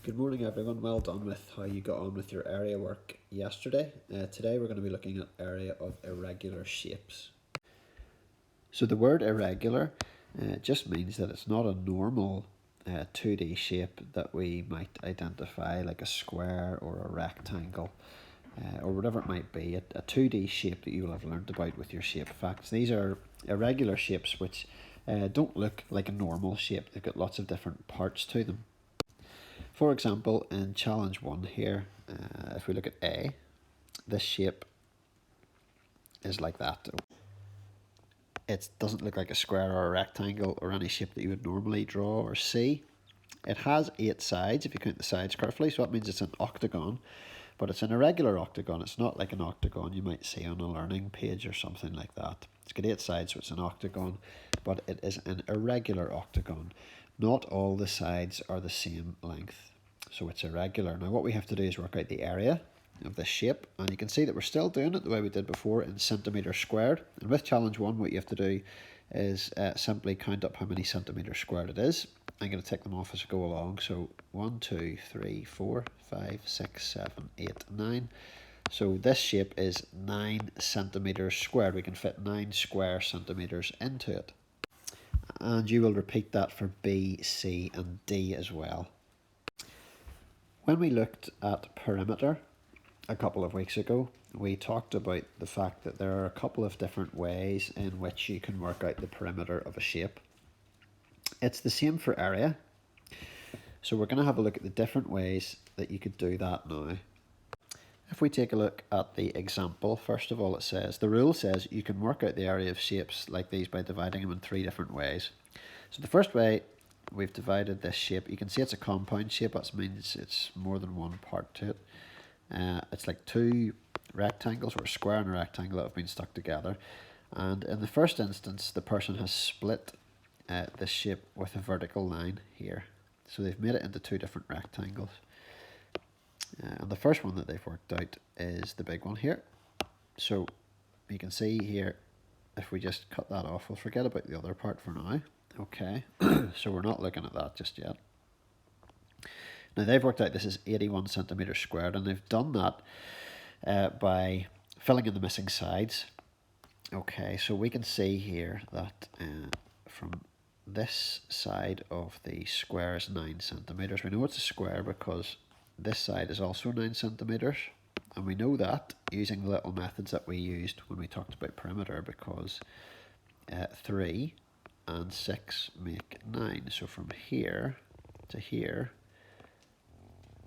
Good morning everyone, well done with how you got on with your area work yesterday. Today we're going to be looking at area of irregular shapes. So the word irregular just means that it's not a normal 2D shape that we might identify like a square or a rectangle or whatever it might be, a 2D shape that you will have learned about with your shape facts. These are irregular shapes which don't look like a normal shape, they've got lots of different parts to them. For example, in challenge 1 here, if we look at A, this shape is like that. It doesn't look like a square or a rectangle or any shape that you would normally draw or see. It has 8 sides if you count the sides carefully, so that means it's an octagon, but it's an irregular octagon. It's not like an octagon you might see on a learning page or something like that. It's got 8 sides, so it's an octagon, but it is an irregular octagon. Not all the sides are the same length, so it's irregular. Now what we have to do is work out the area of this shape, and you can see that we're still doing it the way we did before in centimetres squared. And with challenge 1 what you have to do is simply count up how many centimetres squared it is. I'm going to take them off as I go along. So 1, 2, 3, 4, 5, 6, 7, 8, 9. So this shape is 9 centimetres squared. We can fit 9 square centimetres into it. And you will repeat that for B, C and D as well. When we looked at perimeter a couple of weeks ago, we talked about the fact that there are a couple of different ways in which you can work out the perimeter of a shape. It's the same for area. So we're going to have a look at the different ways that you could do that now. If we take a look at the example, first of all the rule says you can work out the area of shapes like these by dividing them in 3 different ways. So the first way, we've divided this shape. You can see it's a compound shape, that means it's more than one part to it. It's like 2 rectangles, or a square and a rectangle, that have been stuck together. And in the first instance, the person has split this shape with a vertical line here. So they've made it into 2 different rectangles. And the first one that they've worked out is the big one here. So you can see here, if we just cut that off, we'll forget about the other part for now. Okay, so we're not looking at that just yet. Now they've worked out this is 81 centimetres squared, and they've done that by filling in the missing sides. Okay, so we can see here that from this side of the square is 9 centimetres. We know it's a square because this side is also 9 centimetres, and we know that using the little methods that we used when we talked about perimeter, because 3 and 6 make 9. So from here to here,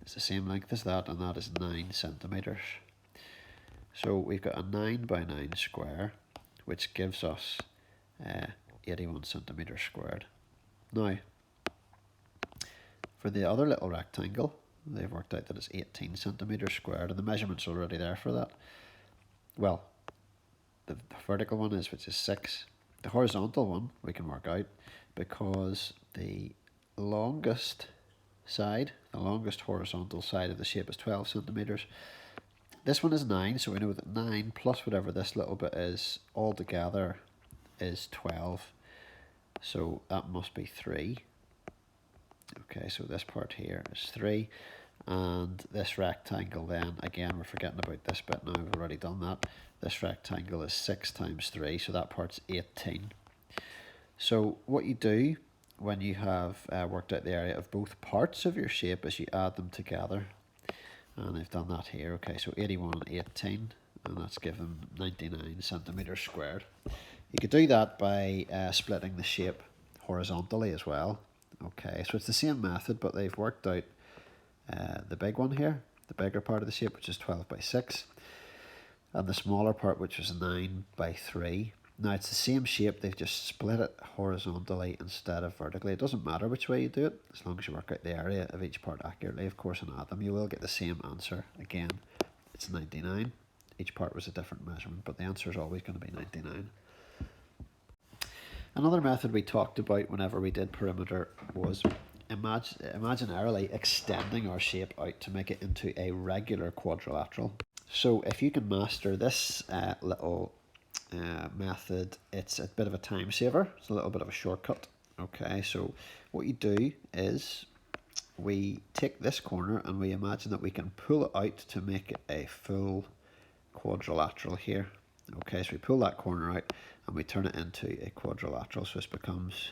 it's the same length as that, and that is 9 centimetres. So we've got a 9 by 9 square, which gives us 81 centimetres squared. Now, for the other little rectangle, they've worked out that it's 18 centimetres squared, and the measurement's already there for that. Well, the vertical one is, which is 6. The horizontal one we can work out because the longest side, the longest horizontal side of the shape is 12 centimetres. This one is 9, so we know that 9 plus whatever this little bit is altogether is 12. So that must be 3. Okay, so this part here is 3. And this rectangle then, again, we're forgetting about this bit now, we've already done that. This rectangle is 6 times 3, so that part's 18. So what you do when you have worked out the area of both parts of your shape is you add them together. And I've done that here. Okay, so 81 and 18, and that's given 99 centimetres squared. You could do that by splitting the shape horizontally as well. Okay, so it's the same method, but they've worked out the big one here, the bigger part of the shape, which is 12 by 6, and the smaller part, which is 9 by 3. Now it's the same shape, they've just split it horizontally instead of vertically. It doesn't matter which way you do it, as long as you work out the area of each part accurately, of course, and add them. You will get the same answer. Again, it's 99. Each part was a different measurement, but the answer is always going to be 99. Another method we talked about whenever we did perimeter was imaginarily extending our shape out to make it into a regular quadrilateral. So if you can master this little method, it's a bit of a time saver. It's a little bit of a shortcut. Okay, so what you do is we take this corner and we imagine that we can pull it out to make it a full quadrilateral here. Okay, so we pull that corner out and we turn it into a quadrilateral, so this becomes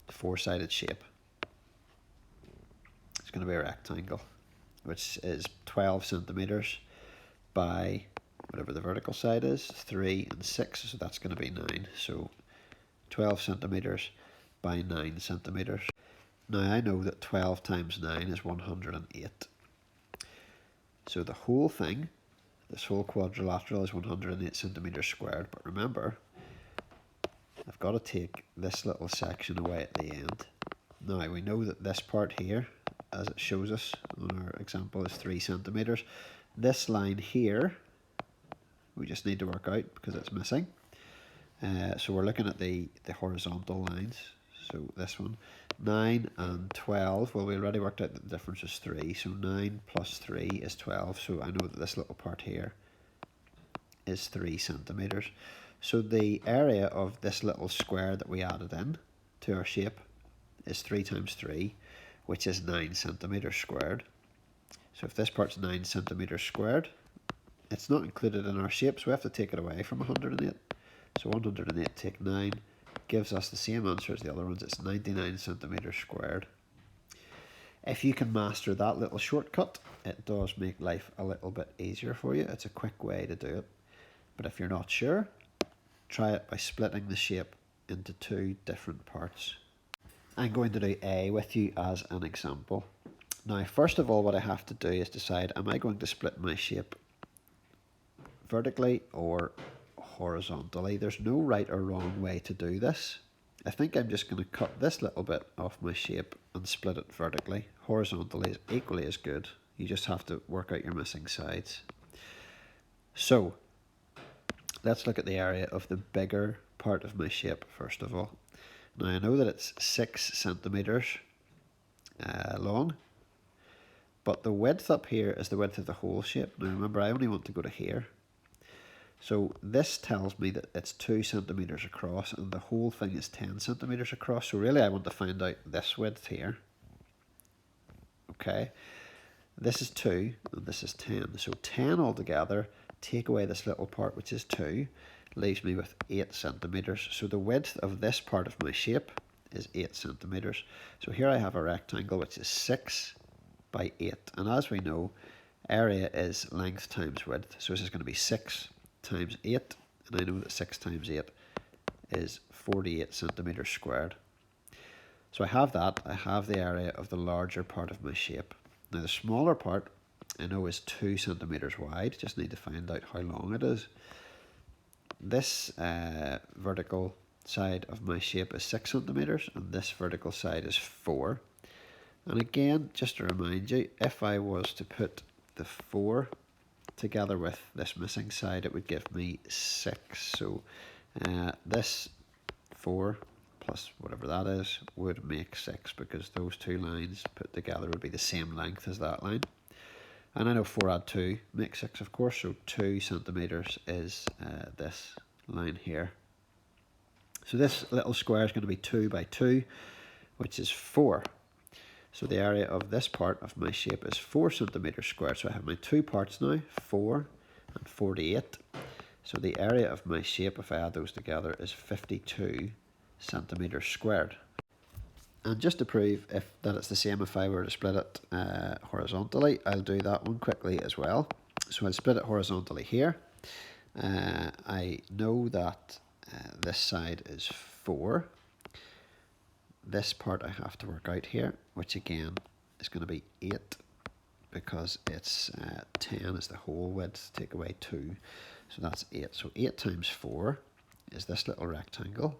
four-sided shape. It's going to be a rectangle, which is 12 centimeters by whatever the vertical side is, 3 and 6, so that's going to be 9. So 12 centimeters by 9 centimeters. Now I know that 12 times 9 is 108. So the whole thing, this whole quadrilateral, is 108 centimeters squared. But remember, I've got to take this little section away at the end. Now we know that this part here, as it shows us on our example, is 3 centimeters. This line here, we just need to work out because it's missing. So we're looking at the horizontal lines. So this one, 9 and 12, well, we already worked out that the difference is 3. So 9 plus 3 is 12. So I know that this little part here is 3 centimeters. So the area of this little square that we added in to our shape is 3 times 3, which is 9 centimeters squared. So if this part's 9 centimeters squared, it's not included in our shape, so we have to take it away from 108. So 108 take 9 gives us the same answer as the other ones. It's 99 centimeters squared. If you can master that little shortcut, it does make life a little bit easier for you. It's a quick way to do it. But if you're not sure, try it by splitting the shape into 2 different parts. I'm going to do A with you as an example. Now, first of all, what I have to do is decide, am I going to split my shape vertically or horizontally? There's no right or wrong way to do this. I think I'm just going to cut this little bit off my shape and split it vertically. Horizontally is equally as good. You just have to work out your missing sides. So, let's look at the area of the bigger part of my shape first of all. Now I know that it's 6 centimeters long, but the width up here is the width of the whole shape. Now remember, I only want to go to here. So this tells me that it's 2 centimeters across and the whole thing is 10 centimeters across. So really I want to find out this width here. Okay, this is 2 and this is 10. So 10 altogether, take away this little part which is 2, leaves me with 8 centimeters. So the width of this part of my shape is 8 centimeters. So here I have a rectangle which is 6 by 8. And as we know, area is length times width. So this is going to be 6 times 8, and I know that 6 times 8 is 48 centimeters squared. So I have that. I have the area of the larger part of my shape. Now the smaller part I know is 2 centimeters wide. Just need to find out how long it is. This vertical side of my shape is 6 centimeters and this vertical side is 4. And again, just to remind you, if I was to put the 4 together with this missing side, it would give me 6. So this 4 plus whatever that is would make 6, because those 2 lines put together would be the same length as that line. And I know 4 add 2 makes 6, of course, so 2 centimeters is this line here. So this little square is going to be 2 by 2, which is 4. So the area of this part of my shape is 4 centimeters squared. So I have my 2 parts now, 4 and 48. So the area of my shape, if I add those together, is 52 centimeters squared. And just to prove that it's the same if I were to split it horizontally, I'll do that one quickly as well. So I'll split it horizontally here. I know that this side is 4. This part I have to work out here, which again is going to be 8, because it's 10 is the whole width, take away 2, so that's 8. So 8 times 4 is this little rectangle,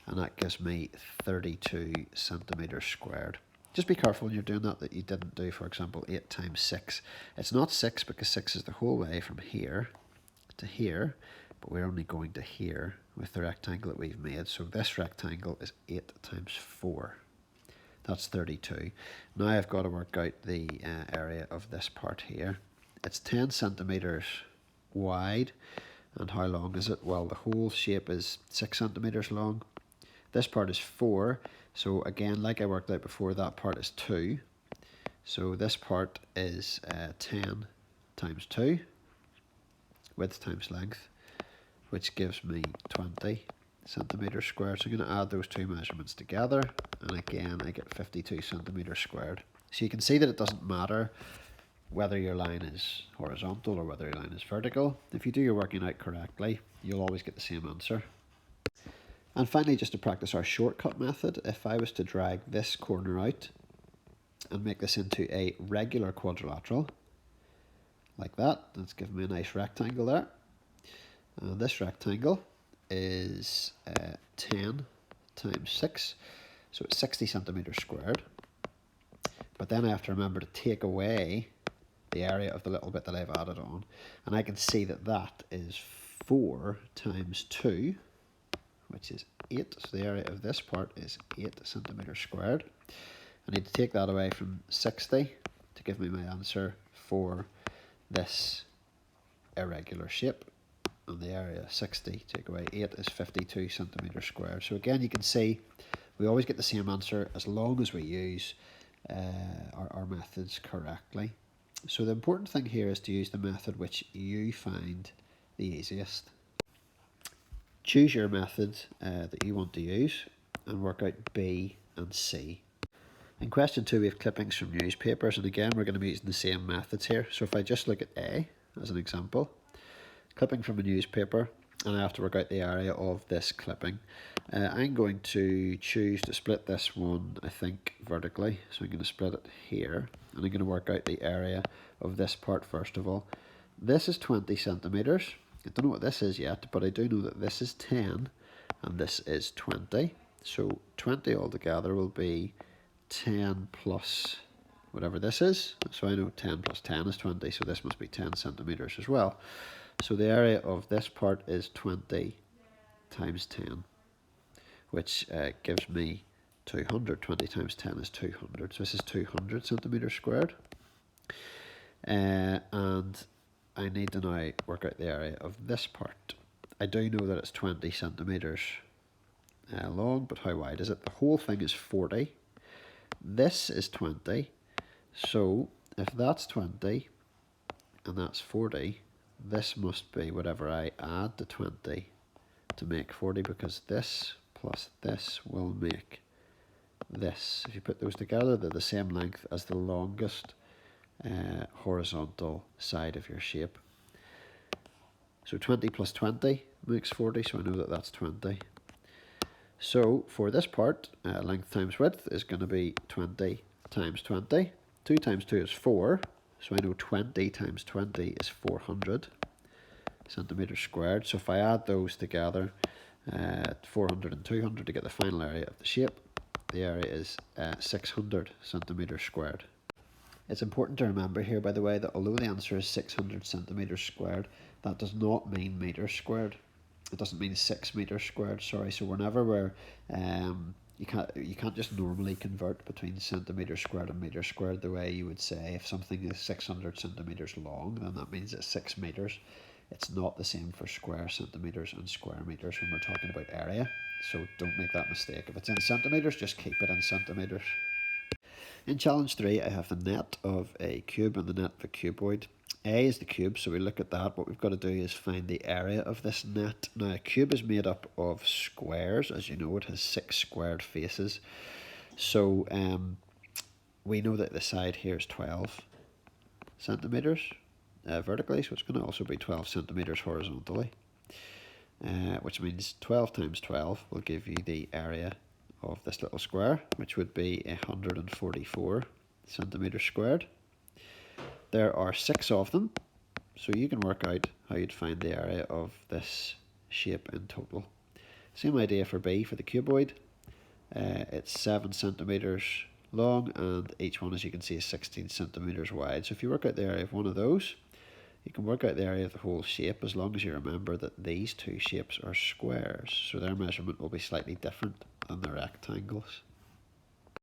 and that gives me 32 centimeters squared. Just be careful when you're doing that you didn't do, for example, 8 times 6. It's not 6 because 6 is the whole way from here to here, but we're only going to here with the rectangle that we've made. So this rectangle is 8 times 4. That's 32. Now I've got to work out the area of this part here. It's 10 centimeters wide. And how long is it? Well, the whole shape is 6 centimeters long. This part is 4. So again, like I worked out before, that part is 2. So this part is 10 times 2, width times length, which gives me 20 centimeters squared. So I'm going to add those two measurements together, and again I get 52 centimeters squared. So you can see that it doesn't matter whether your line is horizontal or whether your line is vertical. If you do your working out correctly, you'll always get the same answer. And finally, just to practice our shortcut method, if I was to drag this corner out and make this into a regular quadrilateral, like that, that's given me a nice rectangle there. And this rectangle is 10 times 6, so it's 60 centimeters squared. But then I have to remember to take away the area of the little bit that I've added on, and I can see that that is 4 times 2, which is 8. So the area of this part is 8 centimeters squared. I need to take that away from 60 to give me my answer for this irregular shape. And the area 60 take away 8 is 52 centimeters squared. So again, you can see we always get the same answer as long as we use our methods correctly. So the important thing here is to use the method which you find the easiest. Choose your method that you want to use and work out B and C. In question 2 we have clippings from newspapers, and again we're going to be using the same methods here. So if I just look at A as an example, clipping from a newspaper, and I have to work out the area of this clipping. I'm going to choose to split this one, I think, vertically. So I'm going to split it here, and I'm going to work out the area of this part first of all. This is 20 centimeters. I don't know what this is yet, but I do know that this is 10 and this is 20. So 20 altogether will be 10 plus whatever this is. So I know 10 plus 10 is 20, so this must be 10 centimeters as well. So the area of this part is 20 times 10, which gives me 200. 20 times 10 is 200. So this is 200 centimeters squared. And I need to now work out the area of this part. I do know that it's 20 centimeters long, but how wide is it? The whole thing is 40. This is 20. So if that's 20 and that's 40, this must be whatever I add to 20 to make 40, because this plus this will make this. If you put those together, they're the same length as the longest horizontal side of your shape. So 20 plus 20 makes 40, so I know that that's 20. So for this part, length times width is going to be 20 times 20. 2 times 2 is 4, so I know 20 times 20 is 400 centimeters squared. So if I add those together, 400 and 200 to get the final area of the shape, the area is 600 centimeters squared. It's important to remember here, by the way, that although the answer is 600 centimeters squared, that does not mean meters squared. It doesn't mean 6 meters squared, sorry. So whenever we're, you can't just normally convert between centimeters squared and meters squared the way you would say if something is 600 centimeters long, then that means it's 6 meters. It's not the same for square centimeters and square meters when we're talking about area. So don't make that mistake. If it's in centimeters, just keep it in centimeters. In challenge 3, I have the net of a cube and the net of a cuboid. A is the cube, so we look at that. What we've got to do is find the area of this net. Now, a cube is made up of squares. As you know, it has 6 squared faces. So we know that the side here is 12 centimeters vertically, so it's going to also be 12 centimeters horizontally, which means 12 times 12 will give you the area of this little square, which would be 144 centimeters squared. There are 6 of them, so you can work out how you'd find the area of this shape in total. Same idea for B, for the cuboid. It's 7 centimeters long, and each one, as you can see, is 16 centimeters wide. So if you work out the area of one of those, you can work out the area of the whole shape, as long as you remember that these two shapes are squares, so their measurement will be slightly different than the rectangles.